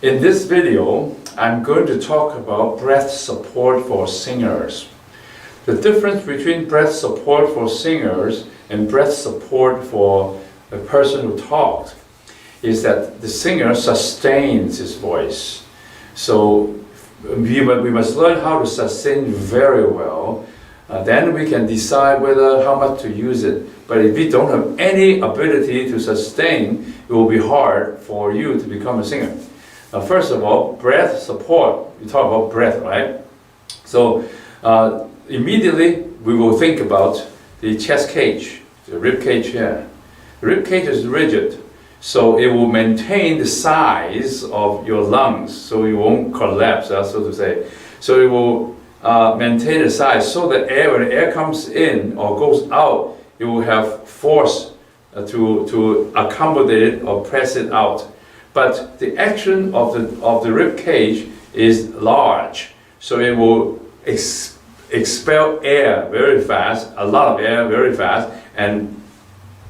In this video, I'm going to talk about breath support for singers. The difference between breath support for singers and breath support for a person who talks is that the singer sustains his voice. So we must learn how to sustain very well. Then we can decide whether how much to use it. But if we don't have any ability to sustain, it will be hard for you to become a singer. Now, first of all, breath support. We talk about breath, right? So immediately we will think about the chest cage, the rib cage here. The rib cage is rigid, so it will maintain the size of your lungs, so you won't collapse, so to say. So it will maintain the size so that when the air comes in or goes out, it will have force to accommodate it or press it out. But the action of the rib cage is large, so it will expel air very fast, a lot of air very fast, and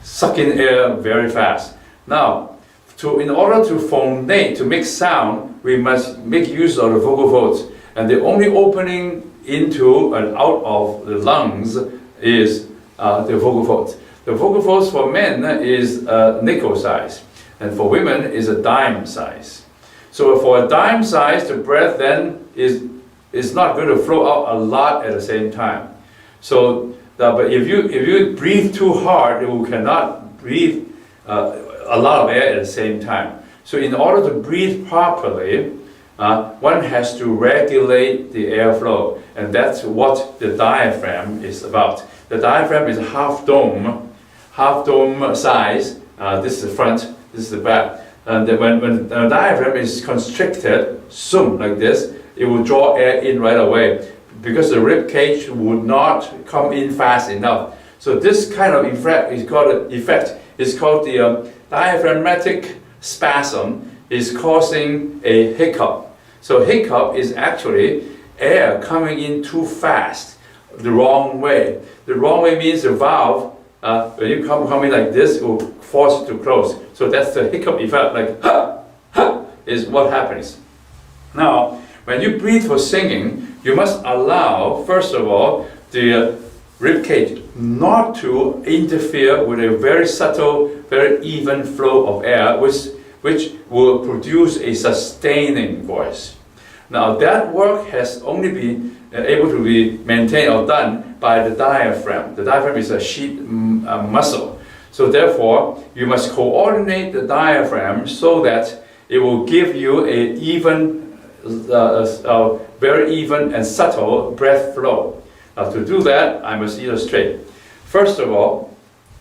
suck in air very fast. Now, in order to phonate, to make sound, we must make use of the vocal folds. And the only opening into and out of the lungs is the vocal folds. The vocal folds for men is nickel size, and for women is a dime size. So for a dime size, the breath then is not going to flow out a lot at the same time. So, but if you breathe too hard, you cannot breathe a lot of air at the same time. So in order to breathe properly, one has to regulate the airflow, and that's what the diaphragm is about. The diaphragm is half dome size. This is the front, this is the back. And when the diaphragm is constricted, like this, it will draw air in right away because the rib cage would not come in fast enough. So this kind of effect is called the diaphragmatic spasm, is causing a hiccup. So hiccup is actually air coming in too fast, the wrong way. The wrong way means the valve, when you come in like this, it will force it to close. So that's the hiccup effect, like ha, ha, is what happens. Now, when you breathe for singing, you must allow, first of all, the rib cage not to interfere with a very subtle, very even flow of air, which will produce a sustaining voice. Now that work has only been able to be maintained or done by the diaphragm. The diaphragm is a sheath muscle. So therefore, you must coordinate the diaphragm so that it will give you a very even and subtle breath flow. Now to do that, I must illustrate. First of all,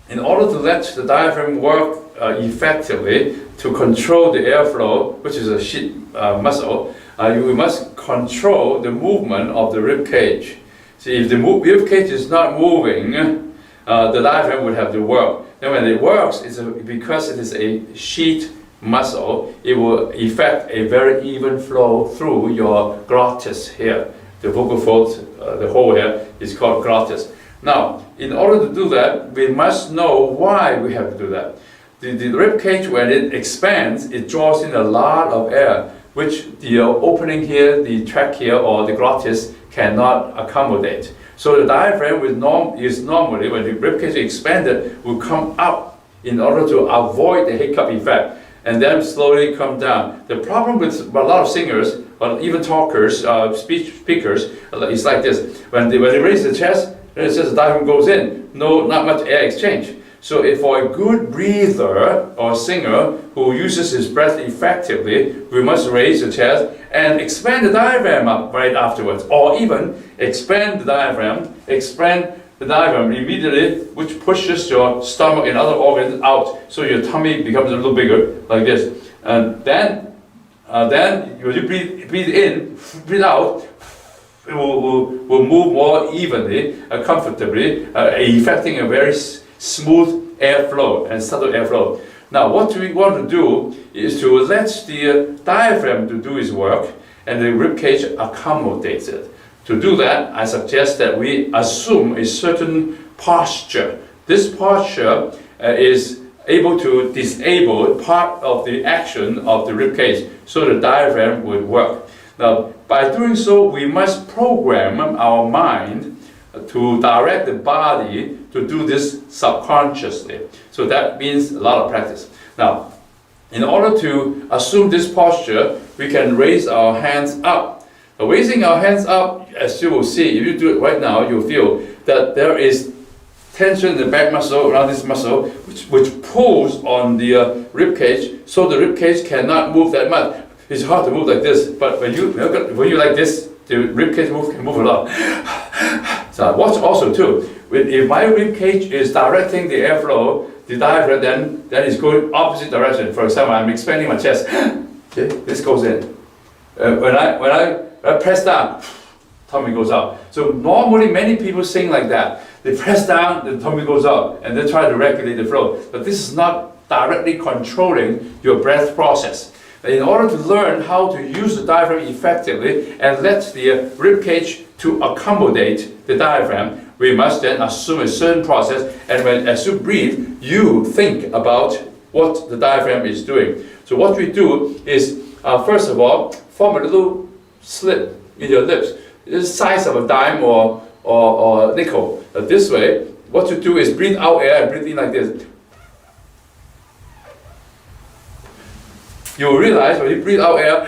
in order to let the diaphragm work effectively to control the airflow, which is a sheath muscle, you must control the movement of the rib cage. See, if the rib cage is not moving, the diaphragm would have to work. Then when it works, because it is a sheath muscle, it will effect a very even flow through your glottis here. The vocal folds, the hole here is called glottis. Now, in order to do that, we must know why we have to do that. The rib cage, when it expands, it draws in a lot of air, which the opening here, the trachea or the glottis cannot accommodate. So the diaphragm is normally, when the rib cage is expanded, will come up in order to avoid the hiccup effect, and then slowly come down. The problem with a lot of singers, or even talkers, speakers, is like this. When they raise the chest, then it says the diaphragm goes in. Not much air exchange. So if for a good breather or singer who uses his breath effectively, we must raise the chest and expand the diaphragm up right afterwards. Or even expand the diaphragm immediately, which pushes your stomach and other organs out, so your tummy becomes a little bigger, like this. And then when you breathe in, breathe out, it will move more evenly, comfortably, effecting a very smooth airflow and subtle airflow. Now, what we want to do is to let the diaphragm to do its work, and the rib cage accommodates it. To do that, I suggest that we assume a certain posture. This posture is able to disable part of the action of the rib cage so the diaphragm would work. Now, by doing so, we must program our mind to direct the body to do this subconsciously. So that means a lot of practice. Now, in order to assume this posture, we can raise our hands up. Now, raising our hands up, as you will see, if you do it right now, you'll feel that there is tension in the back muscle, around this muscle, which pulls on the rib cage, so the rib cage cannot move that much. It's hard to move like this, but when you like this, the rib cage can move a lot. So watch also too. If my rib cage is directing the airflow, the diaphragm then is going opposite direction. For example, I'm expanding my chest. Okay, this goes in. When I press down, tummy goes up. So normally many people sing like that. They press down, the tummy goes up, and they try to regulate the flow. But this is not directly controlling your breath process. In order to learn how to use the diaphragm effectively and let the rib cage to accommodate the diaphragm, we must then assume a certain process, and as you breathe, you think about what the diaphragm is doing. So what we do is, first of all, form a little slit in your lips. It's the size of a dime or nickel. This way, what you do is breathe out air and breathe in like this. You will realize when you breathe out air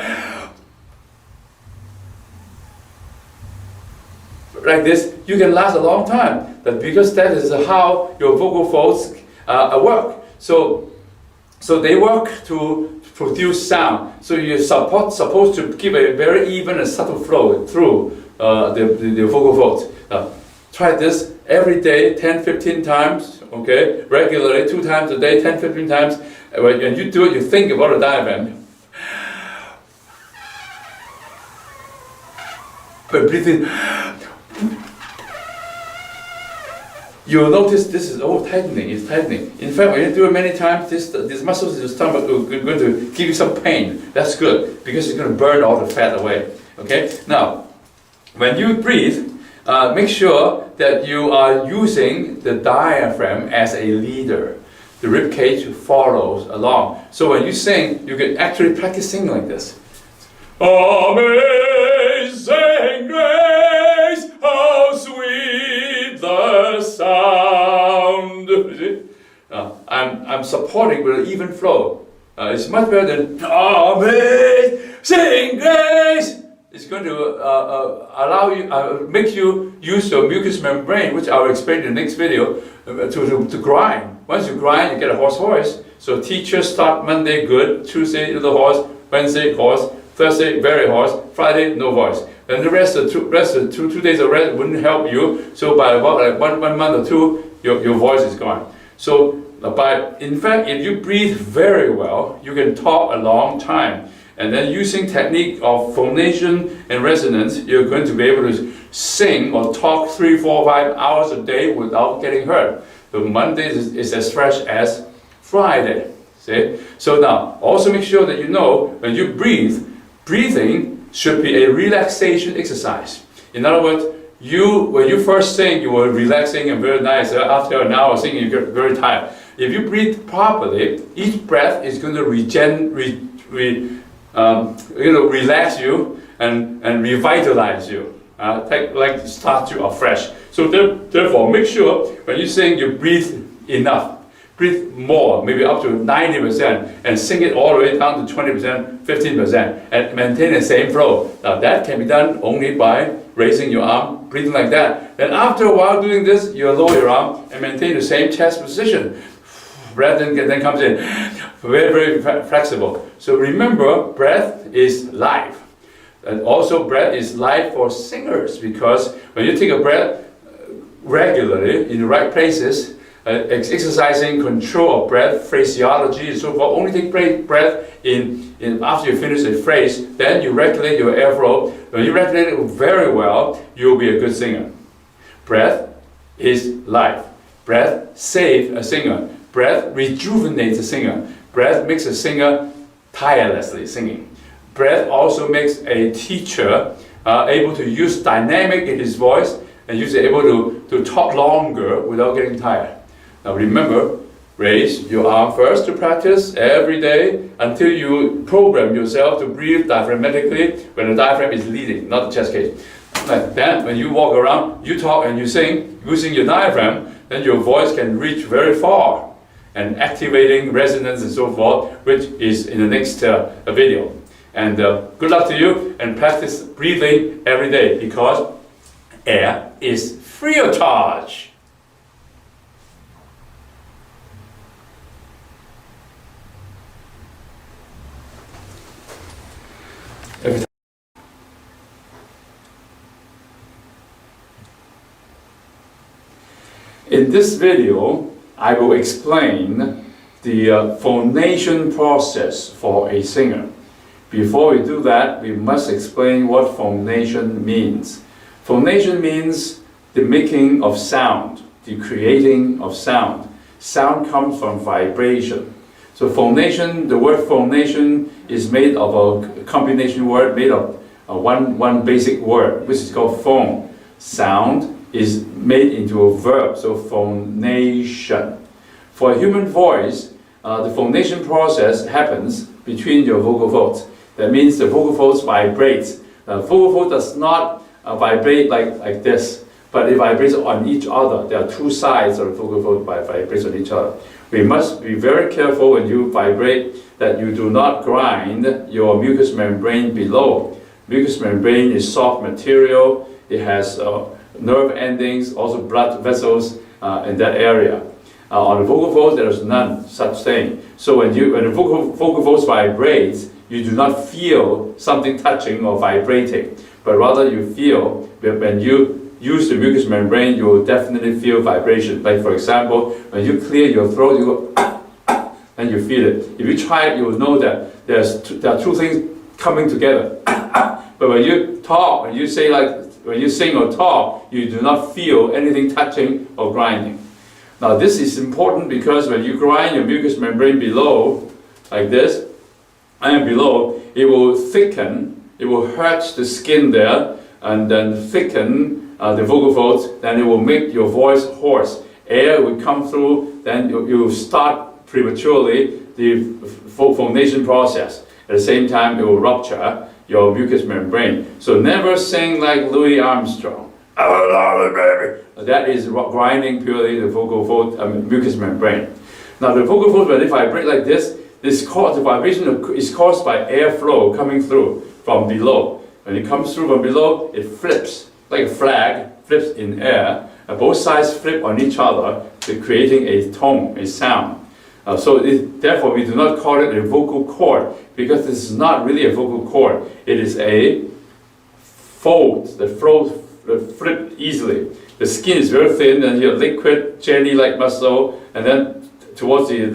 like this, you can last a long time. But because that is how your vocal folds work. So they work to produce sound. So you're supposed to keep a very even and subtle flow through the vocal folds. Try this every day, 10-15 times, okay? Regularly, 2 times a day, 10-15 times. When you do it, you think about a diaphragm. But breathe in. You'll notice this is tightening. It's tightening. In fact, when you do it many times, these muscles in the stomach are going to give you some pain. That's good because it's going to burn all the fat away. Okay. Now, when you breathe, make sure that you are using the diaphragm as a leader. The rib cage follows along. So when you sing, you can actually practice singing like this. Amazing grace, how sweet the sound. You see? I'm supporting with an even flow. It's much better than amazing grace. It's going to allow you, make you use your mucous membrane, which I'll explain in the next video, to grind. Once you grind, you get a hoarse voice. So teachers start Monday good, Tuesday little hoarse, Wednesday hoarse, Thursday very hoarse, Friday no voice. And the rest of 2 days of rest wouldn't help you. So by about like one month or two, your voice is gone. So in fact, if you breathe very well, you can talk a long time. And then using technique of phonation and resonance, you're going to be able to sing or talk 3, 4, 5 hours a day without getting hurt. So Monday is as fresh as Friday. See? So now, also make sure that you know when you breathe, breathing should be a relaxation exercise. In other words, when you first sing, you were relaxing and very nice. After an hour singing, you get very tired. If you breathe properly, each breath is going to relax you and revitalize you, start you afresh. So therefore, make sure when you sing, you breathe enough. Breathe more, maybe up to 90%, and sing it all the way down to 20%, 15%, and maintain the same flow. Now that can be done only by raising your arm, breathing like that. Then after a while doing this, you lower your arm and maintain the same chest position. Breath then comes in, very, very flexible. So remember, breath is life. And also breath is life for singers, because when you take a breath regularly in the right places, exercising control of breath, phraseology, and so forth, only take breath in after you finish a phrase, then you regulate your airflow. When you regulate it very well, you'll be a good singer. Breath is life. Breath saves a singer. Breath rejuvenates a singer. Breath makes a singer tirelessly singing. Breath also makes a teacher able to use dynamic in his voice and able to talk longer without getting tired. Now remember, Raise your arm first to practice every day until you program yourself to breathe diaphragmatically when the diaphragm is leading, not the chest cage. Then when you walk around, you talk and you sing using your diaphragm, then your voice can reach very far and activating resonance and so forth, which is in the next video. And good luck to you, and practice breathing every day because air is free of charge. In this video, I will explain the phonation process for a singer. Before we do that, we must explain what phonation means. Phonation means the making of sound, the creating of sound. Sound comes from vibration. So phonation, the word phonation is made of a combination word made of one basic word, which is called phone. Sound is made into a verb, so phonation. For a human voice, the phonation process happens between your vocal folds. That means the vocal folds vibrate. The vocal fold does not vibrate like this, but it vibrates on each other. There are two sides of the vocal fold vibrates on each other. We must be very careful when you vibrate that you do not grind your mucous membrane below. Mucous membrane is soft material. It has nerve endings, also blood vessels in that area. On the vocal folds, there is none such thing. So when the vocal folds vibrate, you do not feel something touching or vibrating, but rather you feel that when you use the mucous membrane, you will definitely feel vibration. Like for example, when you clear your throat, you go and you feel it. If you try it, you will know that there are two things coming together. But when you talk, when you sing or talk, you do not feel anything touching or grinding. Now this is important because when you grind your mucous membrane below, like this, and below, it will thicken, it will hurt the skin there, and then thicken the vocal folds, then it will make your voice hoarse. Air will come through, then you will start prematurely the phonation process. At the same time, it will rupture your mucous membrane. So never sing like Louis Armstrong. That is grinding purely the vocal fold, mucous membrane. Now the vocal folds, when they vibrate like this, the vibration is caused by airflow coming through from below. When it comes through from below, it flips like a flag, flips in air. Both sides flip on each other, creating a tone, a sound. Therefore, we do not call it a vocal cord because this is not really a vocal cord. It is a fold that flip easily. The skin is very thin, and you have liquid jelly-like muscle, and then towards the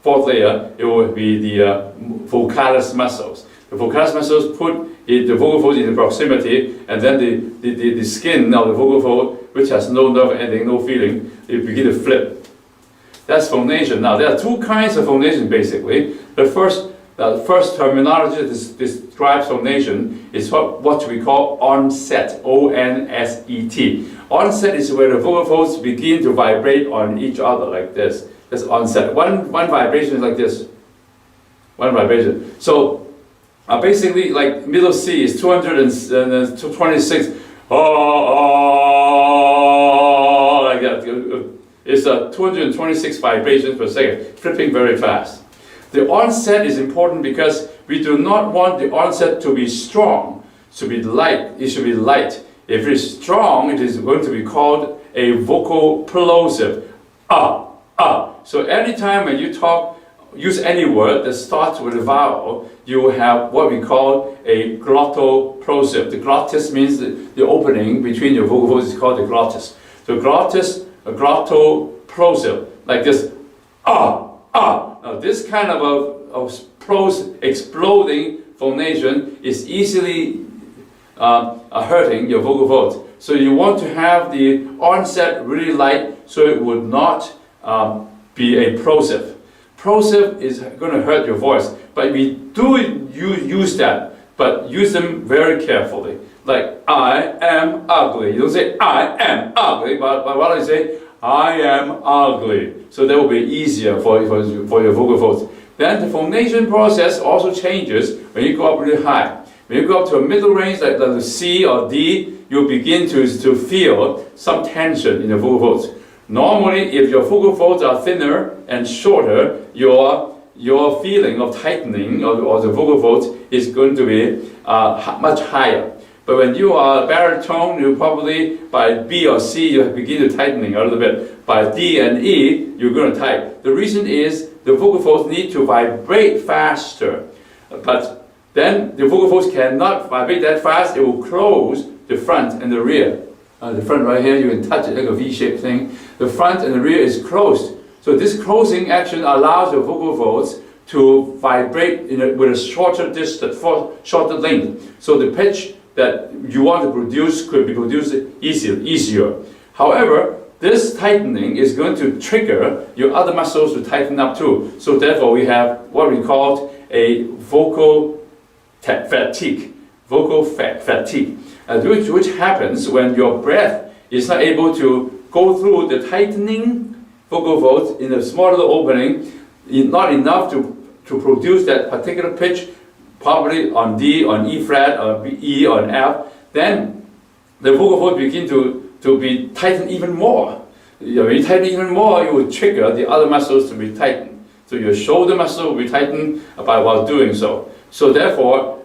fourth layer, it will be the vocalis muscles. The vocalis muscles put the vocal fold in the proximity, and then the skin of the vocal fold, which has no nerve ending, no feeling, it begin to flip. That's phonation. Now there are two kinds of phonation basically. The first terminology that describes phonation is what we call onset, O-N-S-E-T. Onset is where the vocal folds begin to vibrate on each other like this. That's onset. One vibration is like this. One vibration. So basically, like middle C is 226. Like that. It's 226 vibrations per second, flipping very fast. The onset is important because we do not want the onset to be strong, to be light. It should be light. If it is strong, it is going to be called a vocal plosive. So anytime when you talk, use any word that starts with a vowel, you will have what we call a glottoplosive. The glottis means the opening between your vocal folds is called the glottis. So glottis, a glottoplosive, like this, Now this kind of exploding phonation is easily hurting your vocal folds. So you want to have the onset really light so it would not be a plosive. Plosive is going to hurt your voice, but we do use that, but use them very carefully. like I am ugly. You don't say I am ugly, but what do you say? I am ugly. So that will be easier for your vocal folds. Then the phonation process also changes when you go up really high. When you go up to a middle range like the C or D, you begin to feel some tension in the vocal folds. Normally, if your vocal folds are thinner and shorter, your feeling of tightening of the vocal folds is going to be much higher. But when you are baritone, you probably by B or C you begin to tightening a little bit. By D and E, you're going to tighten. The reason is the vocal folds need to vibrate faster. But then the vocal folds cannot vibrate that fast. It will close the front and the rear. The front right here, you can touch it like a V-shaped thing. The front and the rear is closed. So this closing action allows the vocal folds to vibrate with a shorter distance, shorter length. So the pitch that you want to produce could be produced easier. However, this tightening is going to trigger your other muscles to tighten up too. So therefore we have what we call a vocal fatigue. Vocal fatigue. Which happens when your breath is not able to go through the tightening vocal folds in a smaller opening, not enough to produce that particular pitch, probably on D, on E flat, or E, or F, then the vocal folds begin to be tightened even more. When you tighten even more, you will trigger the other muscles to be tightened. So your shoulder muscle will be tightened while doing so. So therefore,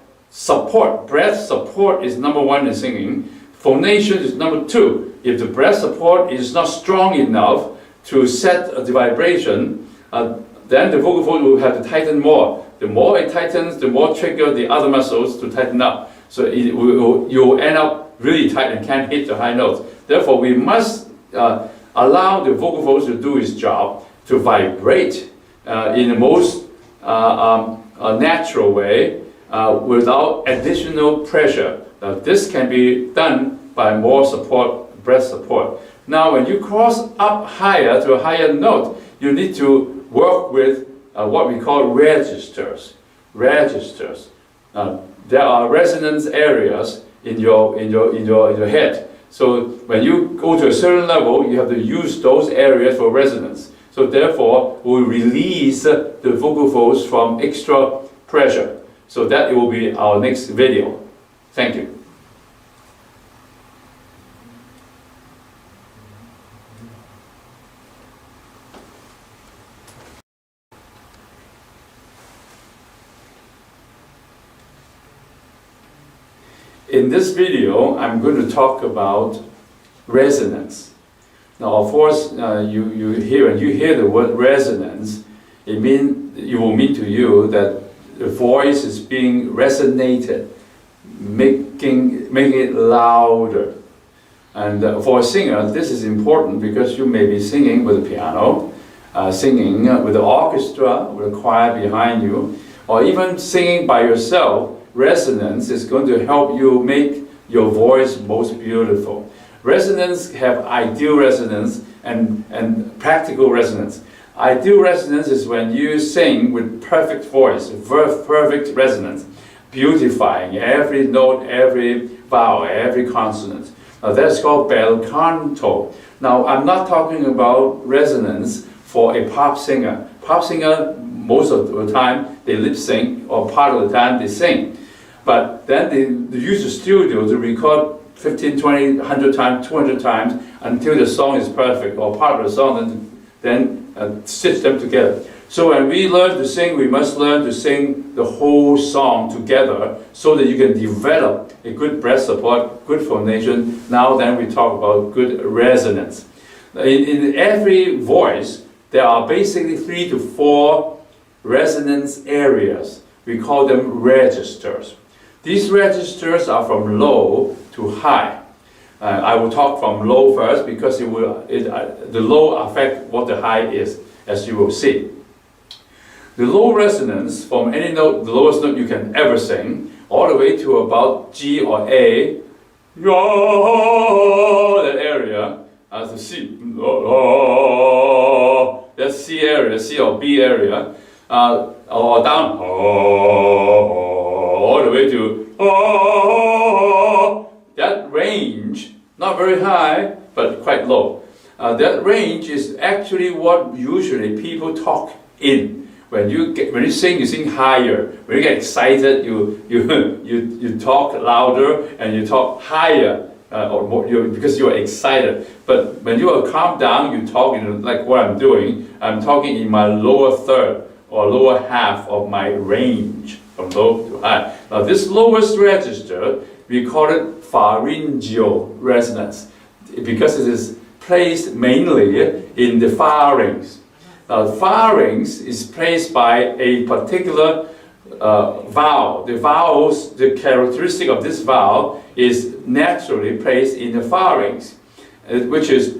breath support is number one in singing. Phonation is number two. If the breath support is not strong enough to set the vibration, then the vocal fold will have to tighten more. The more it tightens, the more trigger the other muscles to tighten up. So you will end up really tight and can't hit the high notes. Therefore, we must allow the vocal folds to do its job, to vibrate in the most natural way, without additional pressure. Now, this can be done by more support, breath support. Now, when you cross up higher to a higher note, you need to work with what we call registers. Registers. There are resonance areas in your head. So when you go to a certain level, you have to use those areas for resonance. So therefore, we release the vocal folds from extra pressure. So that will be our next video. Thank you. In this video, I'm going to talk about resonance. Now, of course, when you hear the word resonance, it will mean to you that the voice is being resonated, making it louder. And for a singer, this is important because you may be singing with a piano, singing with the orchestra, with a choir behind you, or even singing by yourself. Resonance is going to help you make your voice most beautiful. Resonance have ideal resonance and practical resonance. Ideal resonance is when you sing with perfect voice, perfect resonance, beautifying every note, every vowel, every consonant. Now that's called bel canto. Now I'm not talking about resonance for a pop singer. Pop singer, most of the time, they lip sync, or part of the time they sing. But then they use the studio to record 15, 20, 100 times, 200 times until the song is perfect, or part of the song, and then stitch them together. So when we learn to sing, we must learn to sing the whole song together so that you can develop a good breath support, good phonation. Now then we talk about good resonance. In every voice, there are basically 3 to 4 resonance areas. We call them registers. These registers are from low to high. I will talk from low first because the low affect what the high is, as you will see. The low resonance from any note, the lowest note you can ever sing, all the way to about G or A, that area, as the C, that's C area, C or B area, or down, all the way to not very high, but quite low. That range is actually what usually people talk in. When you sing higher. When you get excited, you talk louder and you talk higher, or more, because you are excited. But when you are calm down, you talk like what I'm doing. I'm talking in my lower third or lower half of my range, from low to high. Now this lowest register, we call it pharyngeal resonance, because it is placed mainly in the pharynx. Now, the pharynx is placed by a particular vowel. The characteristic of this vowel is naturally placed in the pharynx, which is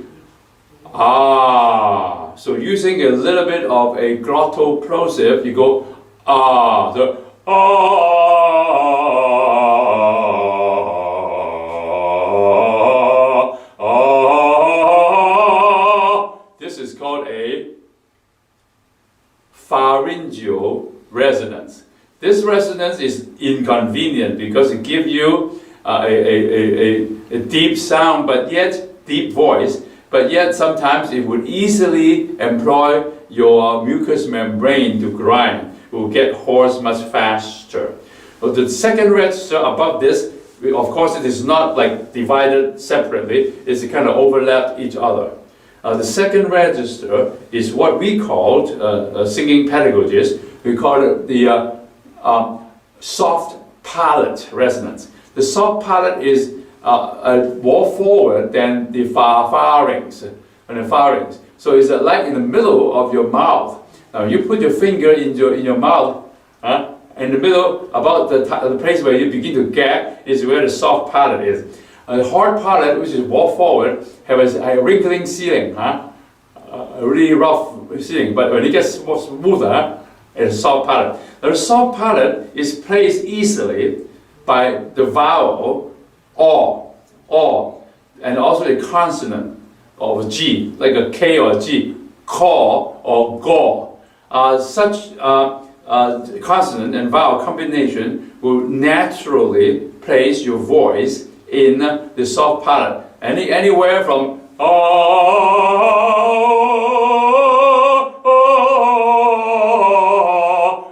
ah. So using a little bit of a glottal plosive, you go ah. The ah. This is called a pharyngeal resonance. This resonance is inconvenient because it gives you a deep sound, but yet deep voice, but yet sometimes it would easily employ your mucous membrane to grind. It will get hoarse much faster. But the second register above this, of course, it is not like divided separately. It's kind of overlap each other. The second register is what we called, singing pedagogists, we call it the soft palate resonance. The soft palate is more forward than the pharynx. So it's like in the middle of your mouth. Now you put your finger in your mouth, in the middle, about the place where you begin to gag, is where the soft palate is. The hard palate, which is more forward, has a wrinkling ceiling, a really rough ceiling. But when it gets smoother, it's a soft palate. Now, the soft palate is placed easily by the vowel or, and also the consonant of G, like a K or a G, caw or gaw. Such consonant and vowel combination will naturally place your voice in the soft palate. Anywhere from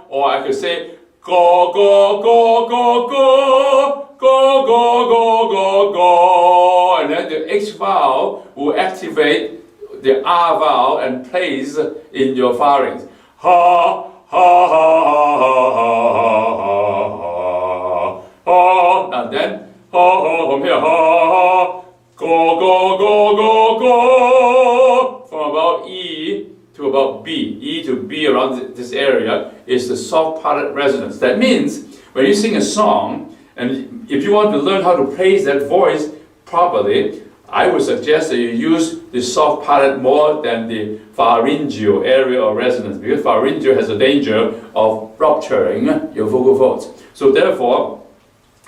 or I could say go go go go go go go go go go, and then the H vowel will activate the R vowel and place in your pharynx. Ha ha ha ha ha ha. And then from here, go, go, go, go, go, from about E to about B. E to B around this area is the soft palate resonance. That means when you sing a song, and if you want to learn how to place that voice properly, I would suggest that you use the soft palate more than the pharyngeal area of resonance, because pharyngeal has a danger of rupturing your vocal folds. So therefore,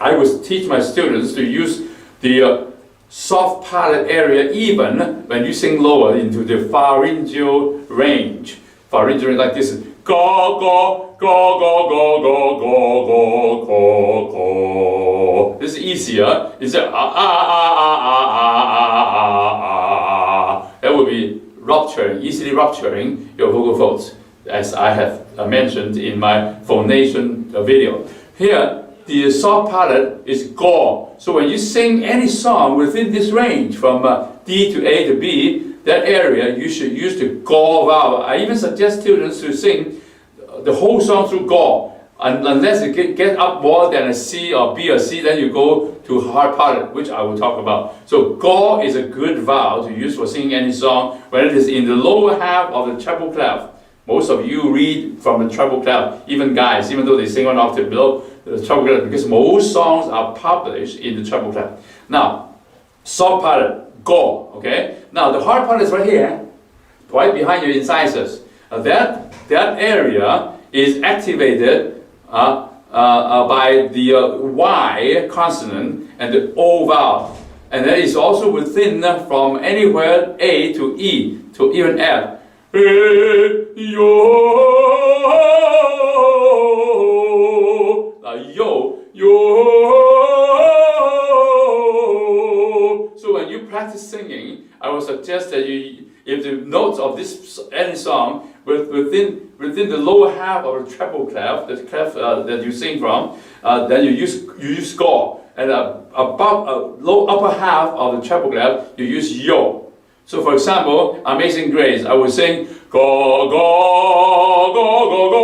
I would teach my students to use the soft palate area even when you sing lower into the pharyngeal range. Pharyngeal range like this: go go go go go go go go go go. This is easier. It's a that would be easily rupturing your vocal folds, as I have mentioned in my phonation video. Here, the soft palate is go. So when you sing any song within this range, from D to A to B, that area you should use the go vowel. I even suggest students to sing the whole song through go. Unless you get up more than a C or B or C, then you go to hard palate, which I will talk about. So go is a good vowel to use for singing any song when it is in the lower half of the treble clef. Most of you read from the treble clef, even guys, even though they sing one octave below the treble clef, because most songs are published in the treble clef. Now, soft palate, go, okay? Now, the hard palate is right here, right behind your incisors. That area is activated by the Y consonant and the O vowel. And that is also within from anywhere A to E to even F. Yo. So when you I would suggest that if the notes of this any song within the lower half of the treble clef, the clef that you sing from, then you use go, and above low upper half of the treble clef you use yo. So for example, Amazing Grace, I would sing go go go go go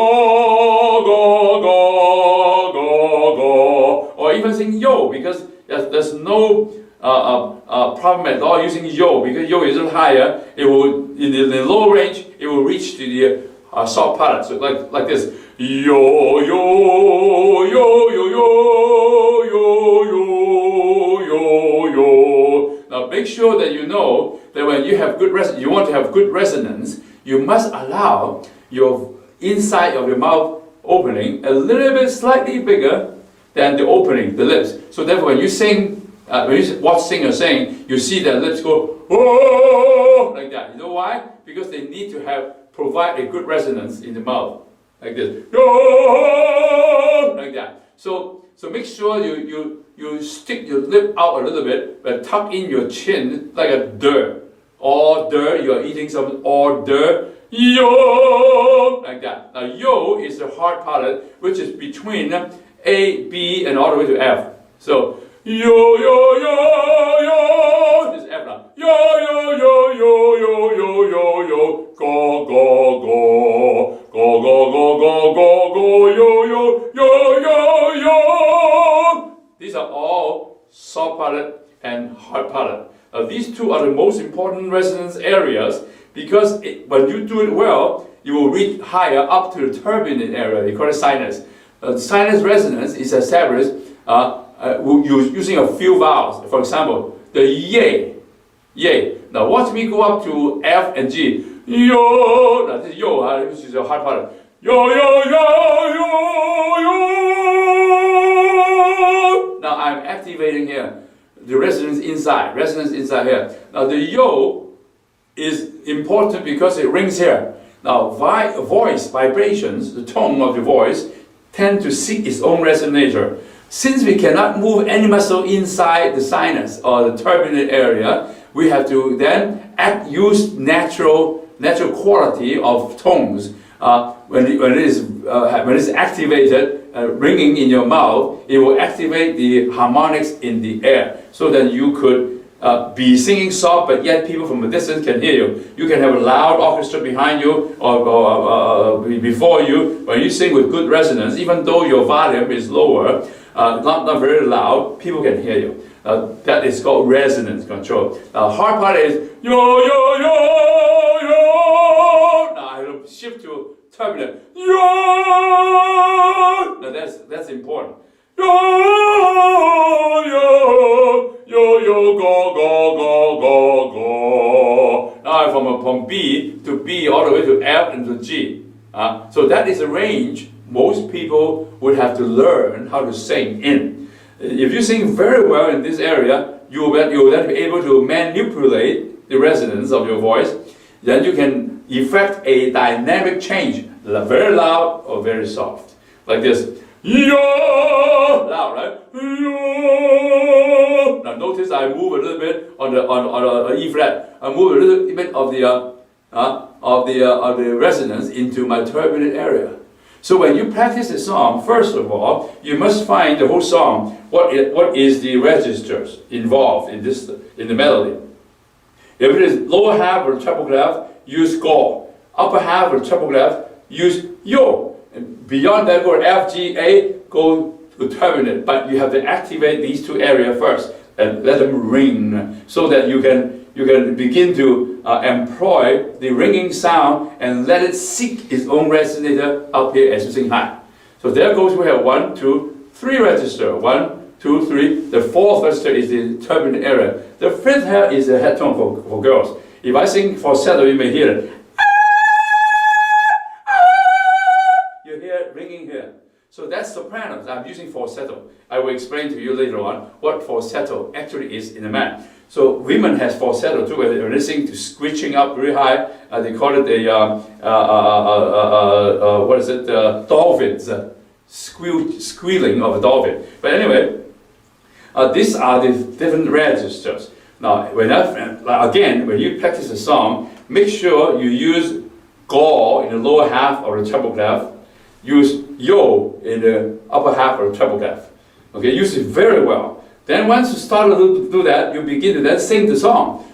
go go go go, or even sing yo, because there's no problem at all using yo, because yo is a little higher. It will in the low range. It will reach to the soft palate. So like this, yo yo yo yo yo yo yo yo yo. Now make sure that you know that when you have you want to have good resonance, you must allow your inside of your mouth opening a little bit slightly bigger than the opening, the lips. So therefore, when you sing. When you watch singers sing, you see their lips go oh like that. You know why? Because they need to provide a good resonance in the mouth, like this, oh, like that. So make sure you stick your lip out a little bit, but tuck in your chin like a de. Order, you are eating some order. Yo, like that. Now yo is the hard palate, which is between A, B, and all the way to F. So. Yo yo yo yo, this is F now. Yo yo yo yo yo yo yo yo, go go go go go go go go go yo yo yo yo yo. These are all soft palate and hard palate. These two are the most important resonance areas, because when you do it well, you will reach higher up to the turbinate area. They call it sinus. Sinus resonance is established. Using a few vowels. For example, the ye, ye. Now watch me go up to F and G. Yo, now this is yo, this is a hard part. Yo, yo, yo, yo, yo. Now I'm activating here the resonance inside here. Now the yo is important because it rings here. Now voice vibrations, the tone of the voice, tend to seek its own resonator. Since we cannot move any muscle inside the sinus or the turbinate area, we have to then use natural quality of tones. When it is activated, ringing in your mouth, it will activate the harmonics in the air, so that you could be singing soft, but yet people from a distance can hear you. You can have a loud orchestra behind you or before you. When you sing with good resonance, even though your volume is lower, not very loud, people can hear you. That is called resonance control. Hard part is yo yo yo yo. Now I will shift to turbulent yo. Now that's important. Yo yo yo yo go go go go go. Now from B to B all the way to F and to G. So that is a range most people would have to learn how to sing in. If you sing very well in this area, you will then be able to manipulate the resonance of your voice. Then you can effect a dynamic change, very loud or very soft, like this. Yo, loud, right? Yo. Now notice I move a little bit on the E flat. I move a little bit of the resonance into my turbinate area. So when you practice the song, first of all, you must find the whole song. What is the registers involved in the melody? If it is lower half of the treble clef, use go. Upper half of the treble clef, use yo. And beyond that, go F, G, A, go to turbinate. But you have to activate these two areas first and let them ring, so that you can begin to employ the ringing sound and let it seek its own resonator up here as you sing high. So there goes, we have 1, 2, 3 register. 1, 2, 3. The fourth register is the turbinate area. The fifth here is the head tone for girls. If I sing falsetto, you may hear it. You hear it ringing here. So that's sopranos. I'm using falsetto. I will explain to you later on what falsetto actually is in a man. So women has falsetto too. When they sing to screeching up very high, they call it dolphins, squealing of a dolphin. But anyway, these are the different registers. Now, again, when you practice a song, make sure you use go in the lower half of the treble clef, use yo in the upper half of the treble clef. Okay, use it very well. Then once you start to do that, you begin to then sing the song,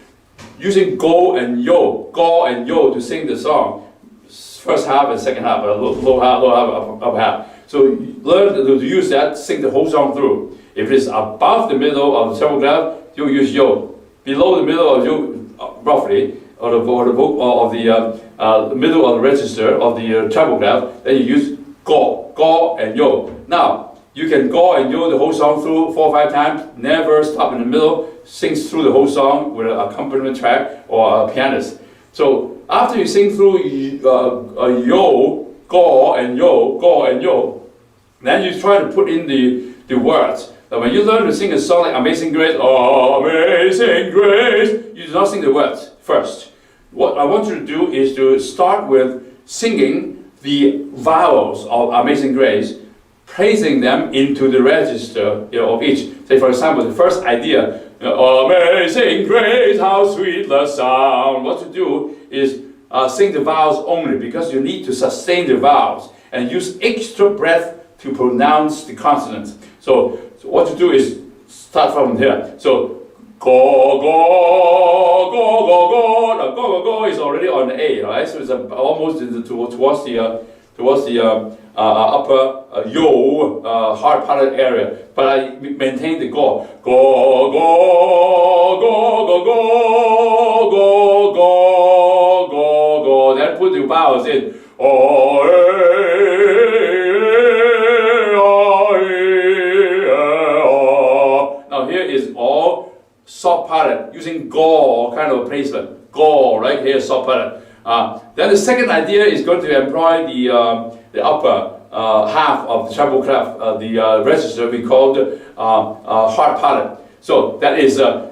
using go and yo to sing the song. First half and second half, low half, upper half. So learn to use that, sing the whole song through. If it's above the middle of the treble clef, you use yo. Below the middle of yo, roughly, or the middle of the register of the treble clef, then you use go and yo. Now you can go and yo the whole song through 4 or 5 times. Never stop in the middle. Sings through the whole song with an accompaniment track or a pianist. So after you sing through yo, go and yo, then you try to put in the words. Now when you learn to sing a song like Amazing Grace, Amazing Grace, you do not sing the words first. What I want you to do is to start with singing the vowels of Amazing Grace, praising them into the register of each. Say for example, the first idea, Amazing Grace, how sweet the sound. What you do is sing the vowels only, because you need to sustain the vowels and use extra breath to pronounce the consonants. So what you do is start from here. So go. Now go is already on the A, right? So it's almost towards the upper yo hard part of the area. But I maintain the go. Go. Then put the vowels in. Now here is all soft parted, using go kind of placement. Go, right here, soft parted. Then the second idea is going to employ the upper half of the treble clef, the register we called hard parted. So that is yo.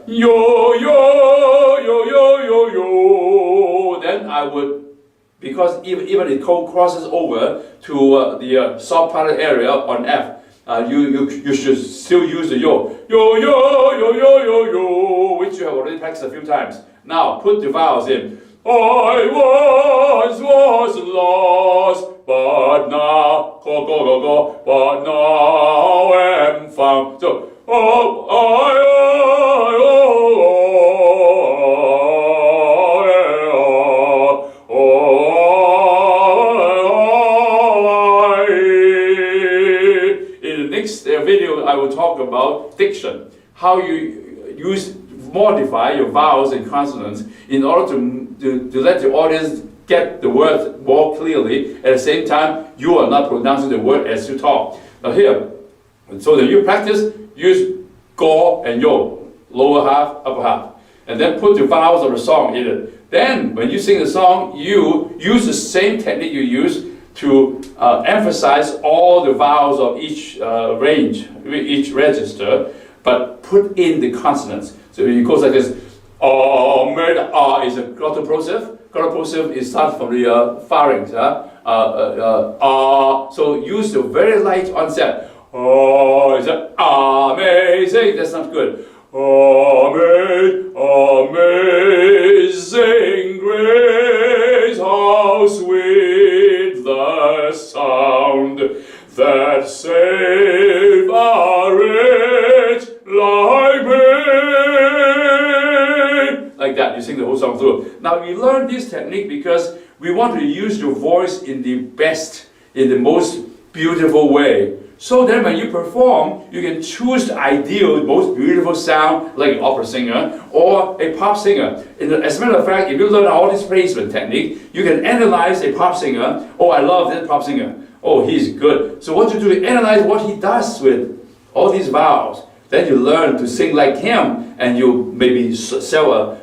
Then I would, because even it crosses over to the soft parted area on F, you should still use the yo, which you have already practiced a few times. Now put the vowels in. I once was lost, but now go, but now am found. So in the next video, I will talk about diction, how you modify your vowels and consonants in order to let the audience get the word more clearly. At the same time, you are not pronouncing the word as you talk. Now here, so that you practice, use go and yo, lower half, upper half, and then put the vowels of the song in it. Then, when you sing the song, you use the same technique you use to emphasize all the vowels of each range, each register, but put in the consonants. So it goes like this. Is a glottal plosive. Glottal plosive is starts from the pharynx. So use the very light onset. Is amazing. That's not good. Amazing grace, how sweet the sound that saved a wretch like me. Like that, you sing the whole song through. Now we learn this technique because we want to use your voice in the best, in the most beautiful way. So then when you perform, you can choose the ideal, most beautiful sound, like an opera singer or a pop singer. As a matter of fact, if you learn all this placement technique, you can analyze a pop singer. Oh, I love that pop singer. Oh, he's good. So what you do is analyze what he does with all these vowels. Then you learn to sing like him, and you maybe sell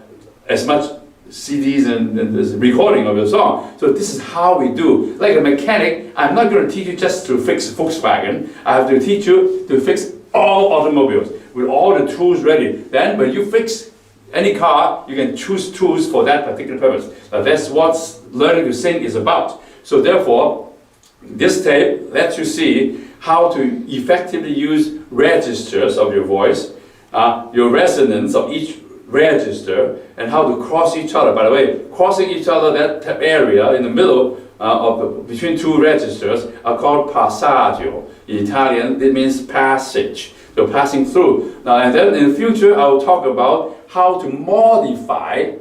as much CDs and recording of your song. So this is how we do. Like a mechanic, I'm not going to teach you just to fix Volkswagen. I have to teach you to fix all automobiles with all the tools ready. Then when you fix any car, you can choose tools for that particular purpose. Now that's what learning to sing is about. So therefore, this tape lets you see how to effectively use registers of your voice, your resonance of each register and how to cross each other. By the way, crossing each other, that area in the middle between two registers are called passaggio. In Italian, it means passage. So passing through. Now, and then in the future, I will talk about how to modify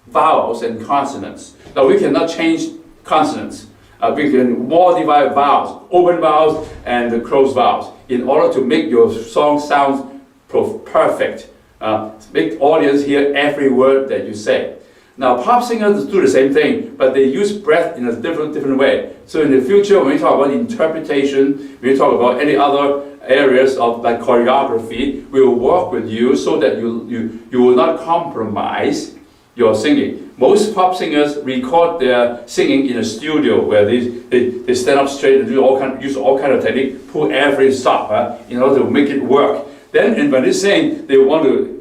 vowels and consonants. Now, we cannot change consonants. We can modify vowels, open vowels and closed vowels, in order to make your song sound perfect. Make audience hear every word that you say. Now, pop singers do the same thing, but they use breath in a different way. So in the future, when we talk about interpretation, when we talk about any other areas of like choreography, we will work with you so that you will not compromise your singing. Most pop singers record their singing in a studio where they stand up straight and use all kind of technique, pull every stop in order to make it work. Then, and when they sing, they want to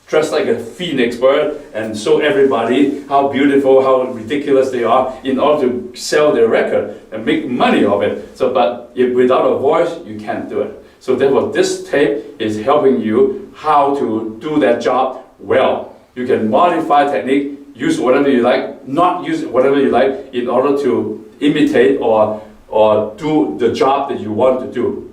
dress like a phoenix bird and show everybody how beautiful, how ridiculous they are in order to sell their record and make money of it. So, but if without a voice, you can't do it. So therefore, this tape is helping you how to do that job well. You can modify technique, use whatever you like, not use whatever you like in order to imitate or do the job that you want to do.